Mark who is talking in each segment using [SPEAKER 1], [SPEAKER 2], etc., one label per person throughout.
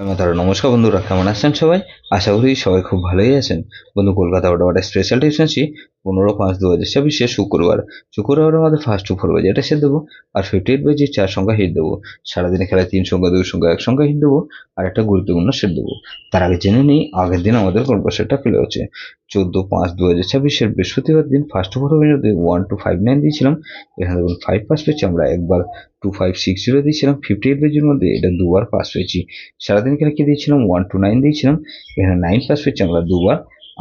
[SPEAKER 1] নমস্কার বন্ধুরা, কেমন আছেন সবাই? আশা করি সবাই খুব ভালোই আছেন। বন্ধু, কলকাতা অটোমাটা স্পেশাল টিউশনশি 15/5/2024 শুক্রবারের মধ্যে ফার্স্ট টু ফোর বাজে এটা সেট দেবো, আর 58 বাজে 4 সংখ্যা হিট দেবো। সারাদিনে খেলায় 3 সংখ্যা 2 সংখ্যা 1 সংখ্যা হিট দেবো, আর একটা গুরুত্বপূর্ণ সেট দেবো। তার আগে জেনে নিই আগের দিন আমাদের গল্প সেটটা ফেলে হচ্ছে 14/5/2024 বৃহস্পতিবার দিন ফার্স্ট টু ফোর বাজে 1259 দিয়েছিলাম। এখানে দেখুন 5 পাস পেয়েছি আমরা একবার, 2560 দিয়েছিলাম। 58 পেজের মধ্যে এটা দুবার পাস পেয়েছি। সারাদিন খেলা কি দিয়েছিলাম 129 দিয়েছিলাম, এখানে 9 পাস পেয়েছি আমরা দুবার।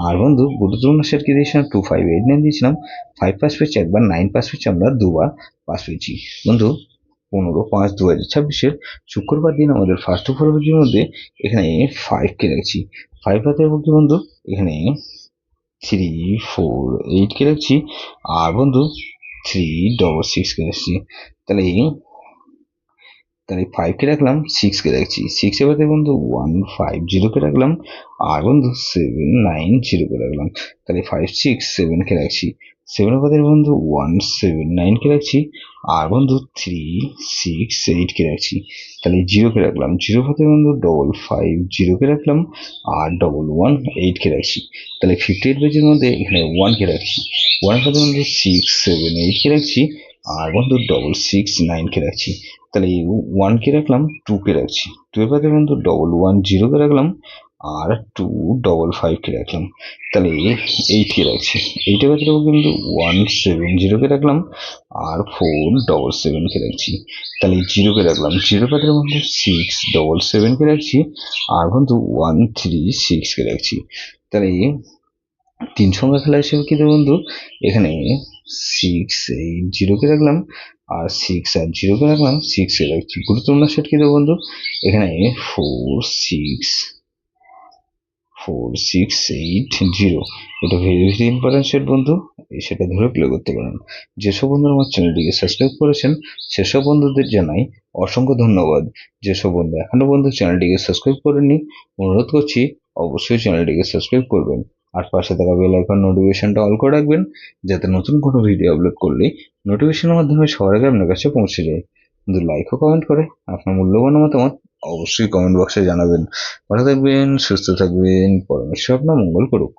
[SPEAKER 1] আর বন্ধু গুরুত্বপূর্ণ সেট কি দিয়েছিলাম 2589 দিয়েছিলাম, 5 পাস পেয়েছি একবার, 9 পাস পেয়েছি আমরা দুবার পাস পেয়েছি। বন্ধু 15/5/2026 শুক্রবার দিন আমাদের ফার্স্ট টু ফোর পেজের মধ্যে এখানে 5 কে রাখছি। 5 হাতের মধ্যে বন্ধু এখানে 3 4 8 কে রাখছি, আর বন্ধু 3 6 কে রাখছি। তাহলে তাহলে 5 কে রাখলাম, 6 কে রাখছি। 6 এর বাদে বন্ধু 150 কে রাখলাম, আর বন্ধু 790 কে রাখলাম। তাহলে 5 6 7 কে রাখছি। 7 এর বাদে বন্ধু 179 কে রাখছি, আর বন্ধু 3 6 8 কে রাখছি। তাহলে 0 কে রাখলাম। 0 বাদে বন্ধু 550 কে রাখলাম, আর 118 কে রাখছি। তাহলে 58 পেজের মধ্যে এখানে 1 কে রাখছি। 1 এর বাদে বন্ধু 6 7 8 কে রাখছি, আর বন্ধু 669 কে রাখছি। তাহলে 1 কে রাখলাম, 2 কে রাখছি। 2 এর বাদে বন্ধু 110 কে রাখলাম, আর 255 কে রাখলাম। তাহলে 8 কে রাখছি। 8 এর বাদে কিন্তু 170 কে রাখলাম, আর 477 কে রাখছি। তাহলে 0 কে রাখলাম। 0 এর বাদে বন্ধু 677 কে রাখছি, আর বন্ধু 136 কে রাখছি। তাহলে 3 সংখ্যা খেলা হিসেবে কি দেবো বন্ধু, এখানে 680 কে রাখলাম, আর 6 আর 0 কে রাখলাম, 6 কে রাখছি। গুরুত্বপূর্ণ সেট কি দেবো বন্ধু, এখানে 4 6 4 6 8 0। এটা ভেরি ভেরি ইম্পর্টেন্ট সেট বন্ধু, সেটা ধরে প্লে করতে পারেন। যেসব বন্ধুরা আমার চ্যানেলটিকে সাবস্ক্রাইব করেছেন সেসব বন্ধুদের জানাই অসংখ্য ধন্যবাদ। যেসব বন্ধু এখনো বন্ধু চ্যানেলটিকে সাবস্ক্রাইব করেননি, অনুরোধ করছি অবশ্যই চ্যানেলটিকে সাবস্ক্রাইব করবেন, আর পাশে থাকা বেল আইকন নোটিফিকেশনটা অল করে রাখবেন, যাতে নতুন কোনো ভিডিও আপলোড করলে নোটিফিকেশনের মাধ্যমে সবার আগে আপনার কাছে পৌঁছে যায়। কিন্তু লাইক ও কমেন্ট করে আপনার মূল্যবান মতামত অবশ্যই কমেন্ট বক্সে জানাবেন। ভালো থাকবেন, সুস্থ থাকবেন, পরমেশ্বর আপনার মঙ্গল করুক।